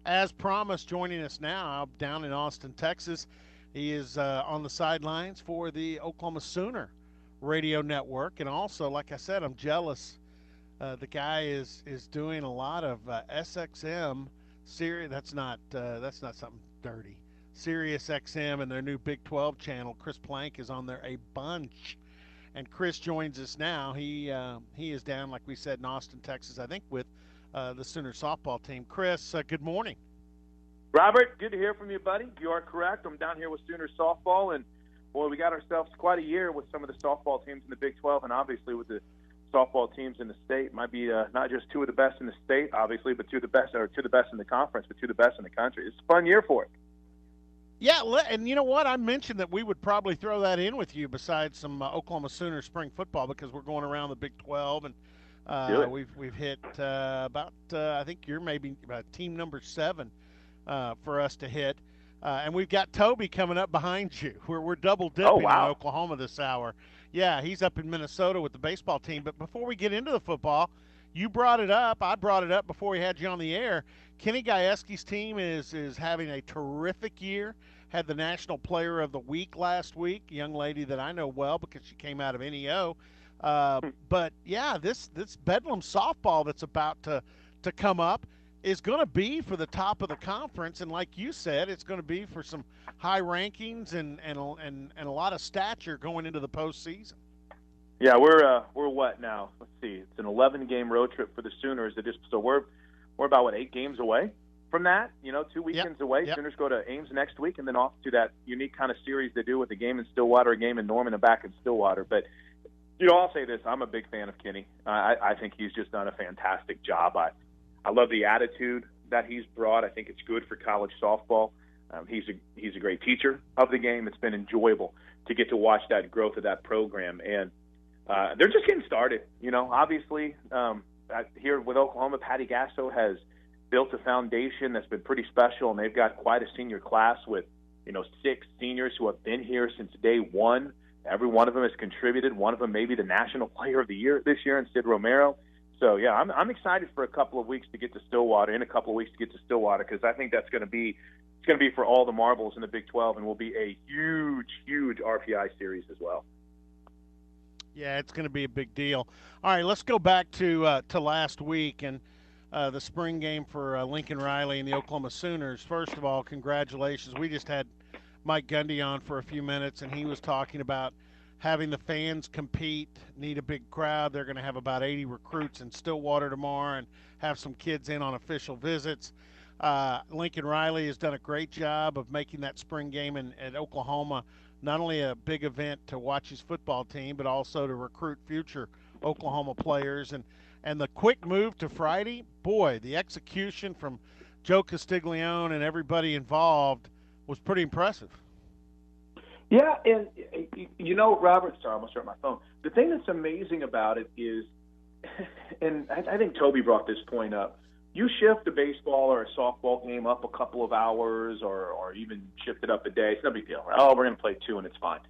as promised, joining us now down in Austin, Texas. He is on the sidelines for the Oklahoma Sooner radio network, and also, like I said, I'm jealous. The guy is doing a lot of SXM series. That's not something dirty. Sirius XM and their new Big 12 channel. Chris Plank is on there a bunch, and Chris joins us now. He is down, like we said, in Austin, Texas, I think, with the Sooner softball team. Chris, good morning. Robert, good to hear from you, buddy. You are correct. I'm down here with Sooner softball, and boy, we got ourselves quite a year with some of the softball teams in the Big 12, and obviously with the softball teams in the state. Might be not just two of the best in the state, obviously, but two of the best in the conference, but two of the best in the country. It's a fun year for it. Yeah, and you know what? I mentioned that we would probably throw that in with you besides some Oklahoma Sooner spring football because we're going around the Big 12, and we've hit about I think you're maybe team number 7 for us to hit, and we've got Toby coming up behind you. We're double dipping Oh, wow. in Oklahoma this hour. Yeah, he's up in Minnesota with the baseball team. But before we get into the football, you brought it up. I brought it up before we had you on the air. Kenny Gajewski's team is having a terrific year. Had the National Player of the Week last week, a young lady that I know well because she came out of NEO. But yeah, this Bedlam softball that's about to come up is going to be for the top of the conference, and like you said, it's going to be for some high rankings and a lot of stature going into the postseason. Yeah, we're what now? Let's see. It's an 11-game road trip for the Sooners. So we're about 8 games away from that. 2 weekends away. Yep. Sooners go to Ames next week, and then off to that unique kind of series they do with a game in Stillwater, a game in Norman, and back in Stillwater. But I'll say this: I'm a big fan of Kenny. I think he's just done a fantastic job. I love the attitude that he's brought. I think it's good for college softball. He's a great teacher of the game. It's been enjoyable to get to watch that growth of that program, and they're just getting started. Obviously, here with Oklahoma, Patty Gasso has built a foundation that's been pretty special, and they've got quite a senior class with 6 seniors who have been here since day one. Every one of them has contributed. One of them may be the National Player of the Year this year, in Sid Romero. So, yeah, I'm excited for a couple of weeks to get to Stillwater, because I think that's going to be for all the marbles in the Big 12, and will be a huge, huge RPI series as well. Yeah, it's going to be a big deal. All right, let's go back to last week and the spring game for Lincoln Riley and the Oklahoma Sooners. First of all, congratulations. We just had Mike Gundy on for a few minutes, and he was talking about having the fans compete, need a big crowd. They're going to have about 80 recruits in Stillwater tomorrow and have some kids in on official visits. Lincoln Riley has done a great job of making that spring game at Oklahoma not only a big event to watch his football team, but also to recruit future Oklahoma players. And the quick move to Friday, boy, the execution from Joe Castiglione and everybody involved was pretty impressive. Yeah, and Robert, sorry, I almost hurt my phone. The thing that's amazing about it is, and I think Toby brought this point up, you shift a baseball or a softball game up a couple of hours or even shift it up a day, it's no big deal. Oh, we're going to play 2 and it's fine.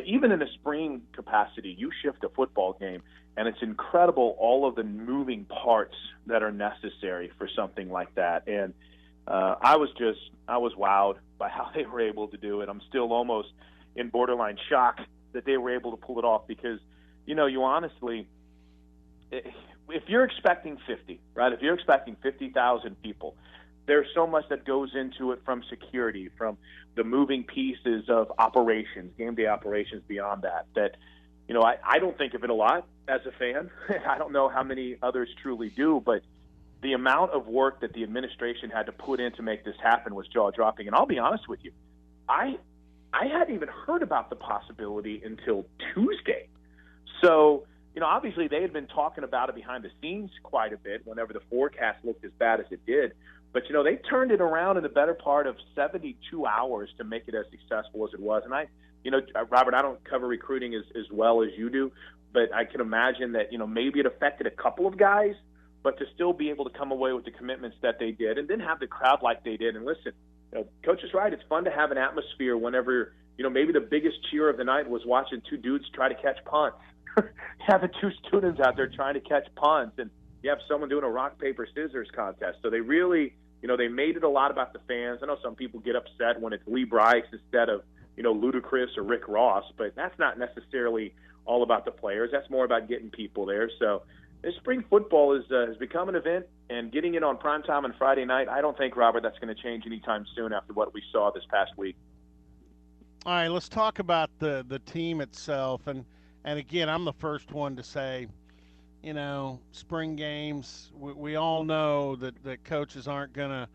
Even in a spring capacity, you shift a football game, and it's incredible all of the moving parts that are necessary for something like that. And I was wowed by how they were able to do it. I'm still almost in borderline shock that they were able to pull it off because, you honestly, if you're expecting 50, right, if you're expecting 50,000 people, there's so much that goes into it, from security, from the moving pieces of operations, game day operations beyond that, I don't think of it a lot as a fan. I don't know how many others truly do, but the amount of work that the administration had to put in to make this happen was jaw-dropping. And I'll be honest with you, I hadn't even heard about the possibility until Tuesday. So, obviously they had been talking about it behind the scenes quite a bit whenever the forecast looked as bad as it did. But, they turned it around in the better part of 72 hours to make it as successful as it was. And Robert, I don't cover recruiting as well as you do, but I can imagine that, maybe it affected a couple of guys, but to still be able to come away with the commitments that they did and then have the crowd like they did. And listen, Coach is right. It's fun to have an atmosphere whenever, maybe the biggest cheer of the night was watching 2 dudes try to catch punts. Having 2 students out there trying to catch punts, and you have someone doing a rock, paper, scissors contest. So they really, They made it a lot about the fans. I know some people get upset when it's Lee Bryce instead of, Ludacris or Rick Ross, but that's not necessarily all about the players. That's more about getting people there. So this spring football has become an event, and getting it on primetime on Friday night, I don't think, Robert, that's going to change anytime soon after what we saw this past week. All right, let's talk about the team itself, and again, I'm the first one to say, spring games. We all know that coaches aren't going to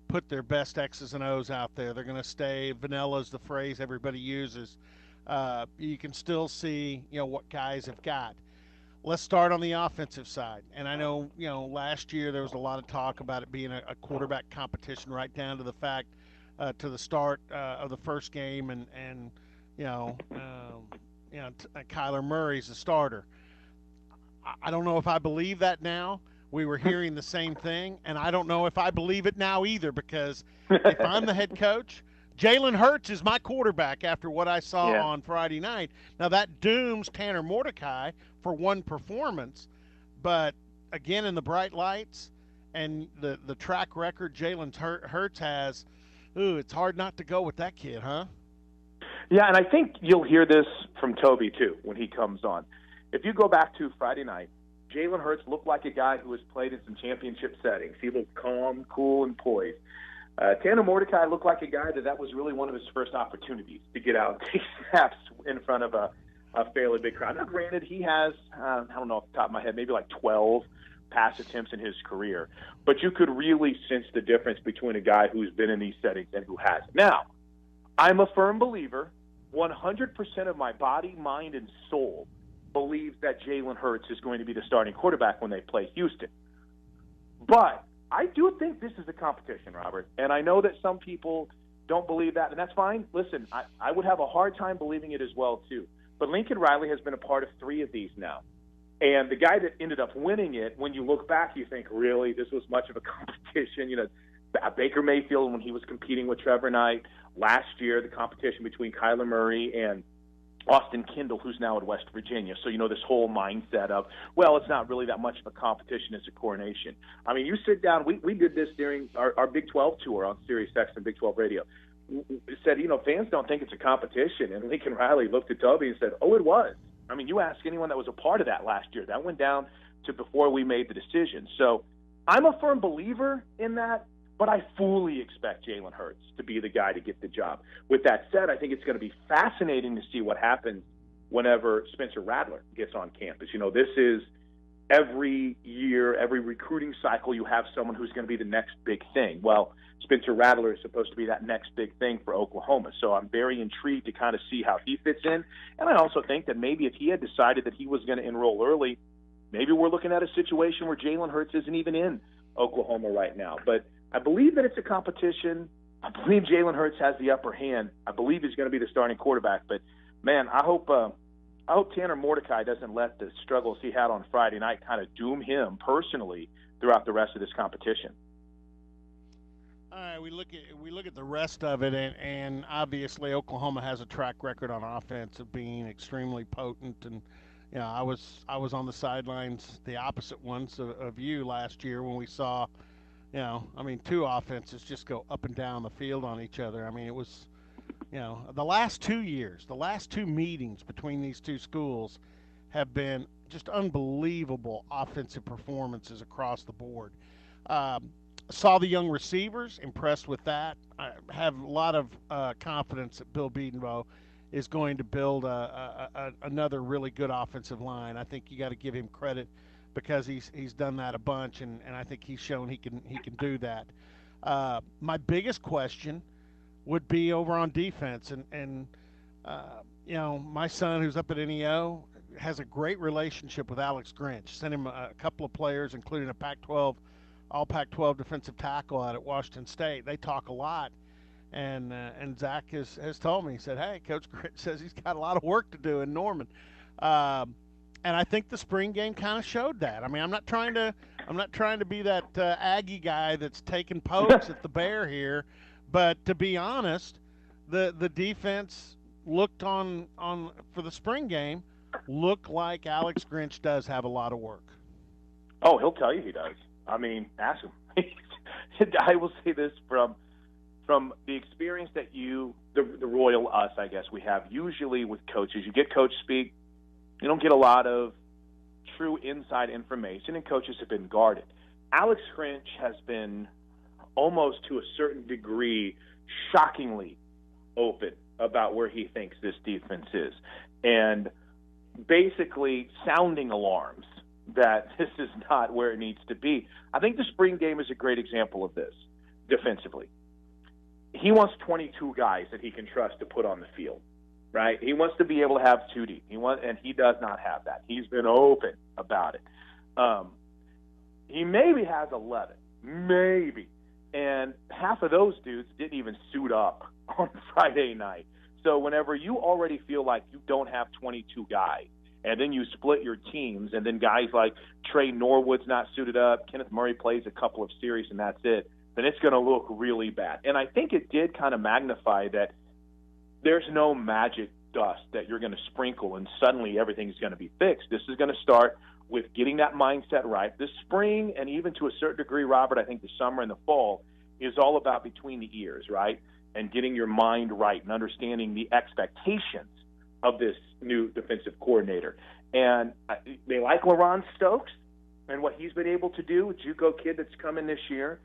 put their best X's and O's out there. They're going to stay vanilla, is the phrase everybody uses. You can still see, what guys have got. Let's start on the offensive side. And I know, last year there was a lot of talk about it being a quarterback competition, right down to the fact to the start of the first game, and Kyler Murray's the starter. I don't know if I believe that now. We were hearing the same thing, and I don't know if I believe it now either, because if I'm the head coach, Jalen Hurts is my quarterback after what I saw Yeah. on Friday night. Now, that dooms Tanner Mordecai for one performance, but again, in the bright lights and the track record Jalen Hurts has, it's hard not to go with that kid, huh? Yeah, and I think you'll hear this from Toby, too, when he comes on. If you go back to Friday night, Jalen Hurts looked like a guy who has played in some championship settings. He looked calm, cool, and poised. Tanner Mordecai looked like a guy that was really one of his first opportunities to get out and take snaps in front of a fairly big crowd. Now, granted, he has, I don't know off the top of my head, maybe like 12 pass attempts in his career. But you could really sense the difference between a guy who's been in these settings and who hasn't. Now, I'm a firm believer, 100% of my body, mind, and soul believes that Jalen Hurts is going to be the starting quarterback when they play Houston. But I do think this is a competition, Robert, and I know that some people don't believe that, and that's fine. Listen, I would have a hard time believing it as well, too. But Lincoln Riley has been a part of 3 of these now. And the guy that ended up winning it, when you look back, you think, really, this was much of a competition? Baker Mayfield, when he was competing with Trevor Knight. Last year, the competition between Kyler Murray and Austin Kendall, who's now at West Virginia. So, this whole mindset of, well, it's not really that much of a competition, it's a coronation. I mean, you sit down, we did this during our Big 12 tour on Sirius X and Big 12 Radio. We said, fans don't think it's a competition. And Lincoln Riley looked at Toby and said, oh, it was. I mean, you ask anyone that was a part of that last year. That went down to before we made the decision. So I'm a firm believer in that, but I fully expect Jalen Hurts to be the guy to get the job. With that said, I think it's going to be fascinating to see what happens whenever Spencer Rattler gets on campus. This is every year, every recruiting cycle, you have someone who's going to be the next big thing. Well, Spencer Rattler is supposed to be that next big thing for Oklahoma. So I'm very intrigued to kind of see how he fits in. And I also think that maybe if he had decided that he was going to enroll early, maybe we're looking at a situation where Jalen Hurts isn't even in Oklahoma right now. But I believe that it's a competition. I believe Jalen Hurts has the upper hand. I believe he's going to be the starting quarterback. But, man, I hope Tanner Mordecai doesn't let the struggles he had on Friday night kind of doom him personally throughout the rest of this competition. All right, we look at the rest of it, and obviously Oklahoma has a track record on offense of being extremely potent. And I was on the sidelines, the opposite ones of you last year when we saw, 2 offenses just go up and down the field on each other. I mean, it was, the last 2 years, the last 2 meetings between these 2 schools have been just unbelievable offensive performances across the board. Saw the young receivers, impressed with that. I have a lot of confidence that Bill Bedenbaugh is going to build another really good offensive line. I think you got to give him credit because he's done that a bunch, and I think he's shown he can do that. My biggest question would be over on defense, and my son who's up at NEO has a great relationship with Alex Grinch. Sent him a couple of players, including a Pac-12 all Pac-12 defensive tackle out at Washington State. They talk a lot, and Zach has told me, he said, hey, Coach Grinch says he's got a lot of work to do in Norman. And I think the spring game kind of showed that. I mean, I'm not trying to be that Aggie guy that's taking pokes at the Bear here, but to be honest, the defense looked on for the spring game looked like Alex Grinch does have a lot of work. Oh, he'll tell you he does. I mean, ask him. I will say this from the experience that the royal us, I guess, we have usually with coaches. You get coach speak, you don't get a lot of true inside information, and coaches have been guarded. Alex Grinch has been almost to a certain degree shockingly open about where he thinks this defense is, and basically sounding alarms that this is not where it needs to be. I think the spring game is a great example of this defensively. He wants 22 guys that he can trust to put on the field, right? He wants to be able to have 2D. And he does not have that. He's been open about it. He maybe has 11, maybe. And half of those dudes didn't even suit up on Friday night. So whenever you already feel like you don't have 22 guys, and then you split your teams, and then guys like Trey Norwood's not suited up, Kenneth Murray plays a couple of series, and that's it, then it's going to look really bad. And I think it did kind of magnify that there's no magic dust that you're going to sprinkle and suddenly everything's going to be fixed. This is going to start with getting that mindset right. This spring, and even to a certain degree, Robert, I think the summer and the fall is all about between the ears, right? And getting your mind right and understanding the expectations of this new defensive coordinator. And they like LaRon Stokes and what he's been able to do, a JUCO kid that's coming this year.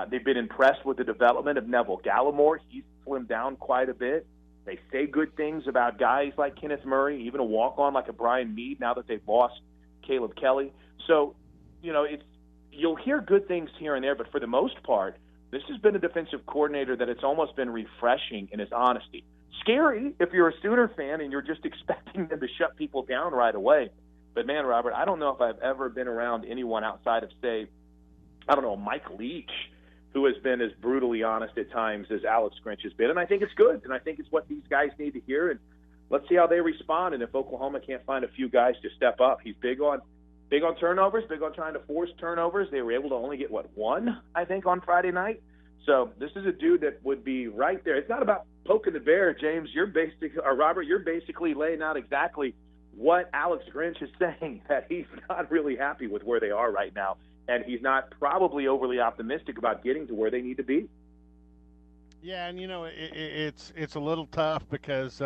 They've been impressed with the development of Neville Gallimore. He's slimmed down quite a bit. They say good things about guys like Kenneth Murray, even a walk-on like a Brian Meade now that they've lost Caleb Kelly. So, you'll hear good things here and there, but for the most part, this has been a defensive coordinator that it's almost been refreshing in his honesty. Scary if you're a Sooner fan and you're just expecting them to shut people down right away. But, man, Robert, I don't know if I've ever been around anyone outside of, say, Mike Leach, who has been as brutally honest at times as Alex Grinch has been. And I think it's good, and I think it's what these guys need to hear. And let's see how they respond. And if Oklahoma can't find a few guys to step up, he's big on turnovers, big on trying to force turnovers. They were able to only get, one, I think, on Friday night. So this is a dude that would be right there. It's not about poking the bear, James. Robert, you're basically laying out exactly what Alex Grinch is saying, that he's not really happy with where they are right now. And he's not probably overly optimistic about getting to where they need to be. Yeah, and it's a little tough because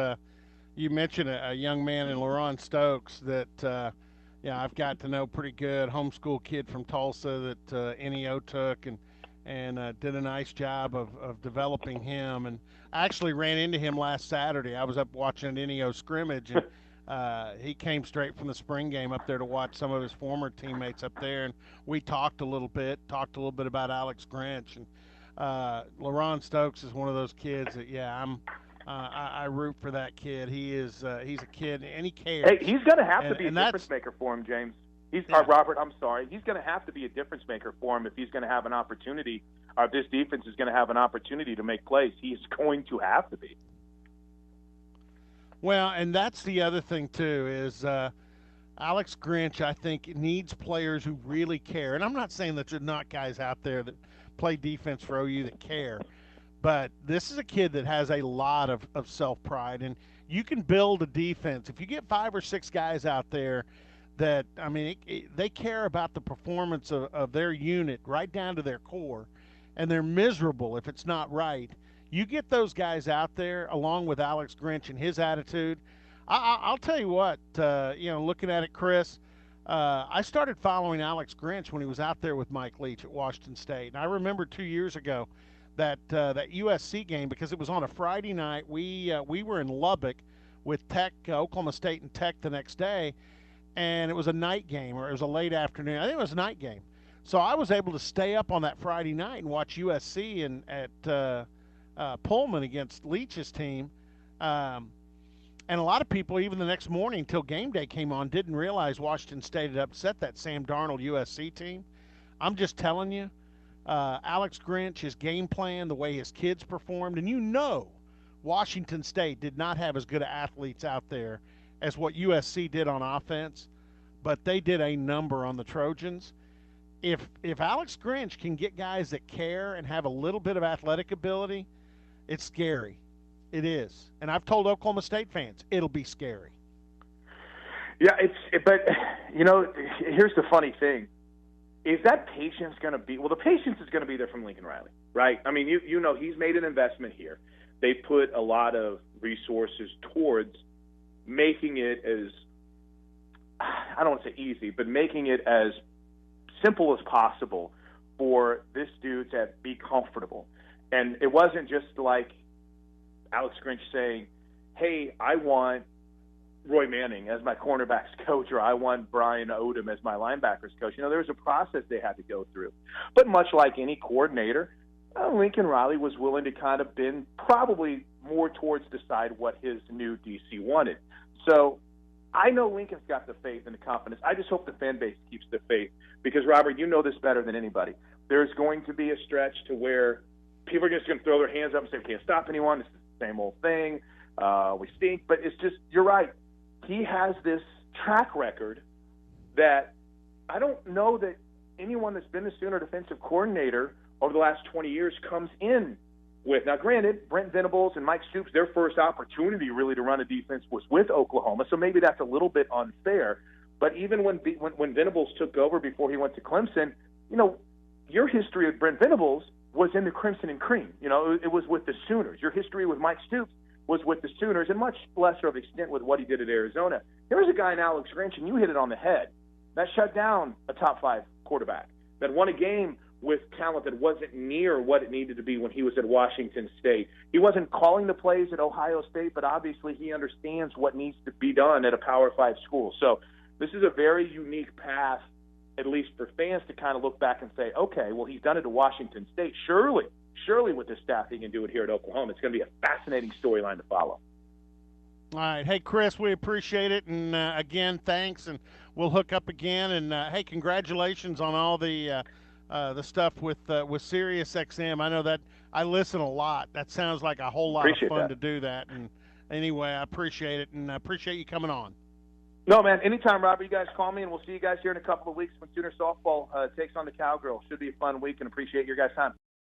you mentioned a young man in LaRon Stokes that I've got to know pretty good, homeschool kid from Tulsa that NEO took and did a nice job of developing him. And I actually ran into him last Saturday. I was up watching an NEO scrimmage, and he came straight from the spring game up there to watch some of his former teammates up there, and we talked a little bit about Alex Grinch. And LaRon Stokes is one of those kids that, I root for that kid. He's a kid, and he cares. Hey, he's going to have to be a difference maker for him, James. Robert, I'm sorry. He's going to have to be a difference maker for him if he's going to have an opportunity, or if this defense is going to have an opportunity to make plays. He's going to have to be. Well, and that's the other thing, too, is Alex Grinch, I think, needs players who really care. And I'm not saying that there's not guys out there that play defense for OU that care, but this is a kid that has a lot of self-pride, and you can build a defense. If you get 5 or 6 guys out there that, they care about the performance of their unit right down to their core, and they're miserable if it's not right. You get those guys out there along with Alex Grinch and his attitude. I'll tell you what, looking at it, Chris, I started following Alex Grinch when he was out there with Mike Leach at Washington State. And I remember 2 years ago that USC game, because it was on a Friday night. We were in Lubbock with Tech, Oklahoma State and Tech the next day, and it was a night game, or it was a late afternoon. I think it was a night game. So I was able to stay up on that Friday night and watch USC at Pullman against Leach's team. And a lot of people, even the next morning until game day came on, didn't realize Washington State had upset that Sam Darnold USC team. I'm just telling you, Alex Grinch, his game plan, the way his kids performed, and Washington State did not have as good of athletes out there as what USC did on offense, but they did a number on the Trojans. If Alex Grinch can get guys that care and have a little bit of athletic ability, it's scary. It is. And I've told Oklahoma State fans, it'll be scary. Yeah, but here's the funny thing. is that patience going to be? Well, the patience is going to be there from Lincoln Riley, right? I mean, you know, he's made an investment here. They put a lot of resources towards making it as, I don't want to say easy, but making it as simple as possible for this dude to be comfortable. And it wasn't just like Alex Grinch saying, hey, I want Roy Manning as my cornerbacks coach, or I want Brian Odom as my linebackers coach. You know, there was a process they had to go through. But much like any coordinator, Lincoln Riley was willing to kind of bend probably more towards decide what his new DC wanted. So I know Lincoln's got the faith and the confidence. I just hope the fan base keeps the faith because, Robert, you know this better than anybody. There's going to be a stretch to where people are just going to throw their hands up and say, we can't stop anyone. This is the same old thing. We stink. But it's just, you're right. He has this track record that I don't know that anyone that's been the Sooner defensive coordinator over the last 20 years comes in with. Now, granted, Brent Venables and Mike Stoops, their first opportunity really to run a defense was with Oklahoma, so maybe that's a little bit unfair. But even when Venables took over before he went to Clemson, you know, your history with Brent Venables was in the Crimson and Cream. You know, it was with the Sooners. Your history with Mike Stoops was with the Sooners, and much lesser of extent with what he did at Arizona. Here's a guy in Alex Grinch, and you hit it on the head, that shut down a top-5 quarterback, that won a game with talent that wasn't near what it needed to be when he was at Washington State. He wasn't calling the plays at Ohio State, but obviously he understands what needs to be done at a Power 5 school. So this is a very unique path, at least for fans, to kind of look back and say, okay, well, he's done it at Washington State. Surely with this staff he can do it here at Oklahoma. It's going to be a fascinating storyline to follow. All right. Hey, Chris, we appreciate it. And, again, thanks. And we'll hook up again. And, hey, congratulations on all the stuff with Sirius XM. I know that I listen a lot. That sounds like a whole lot Appreciate of fun that. to do that. And anyway, I appreciate it, and I appreciate you coming on. No, man, anytime, Robert. You guys call me, and we'll see you guys here in a couple of weeks when Sooner softball takes on the Cowgirls. Should be a fun week, and appreciate your guys' time.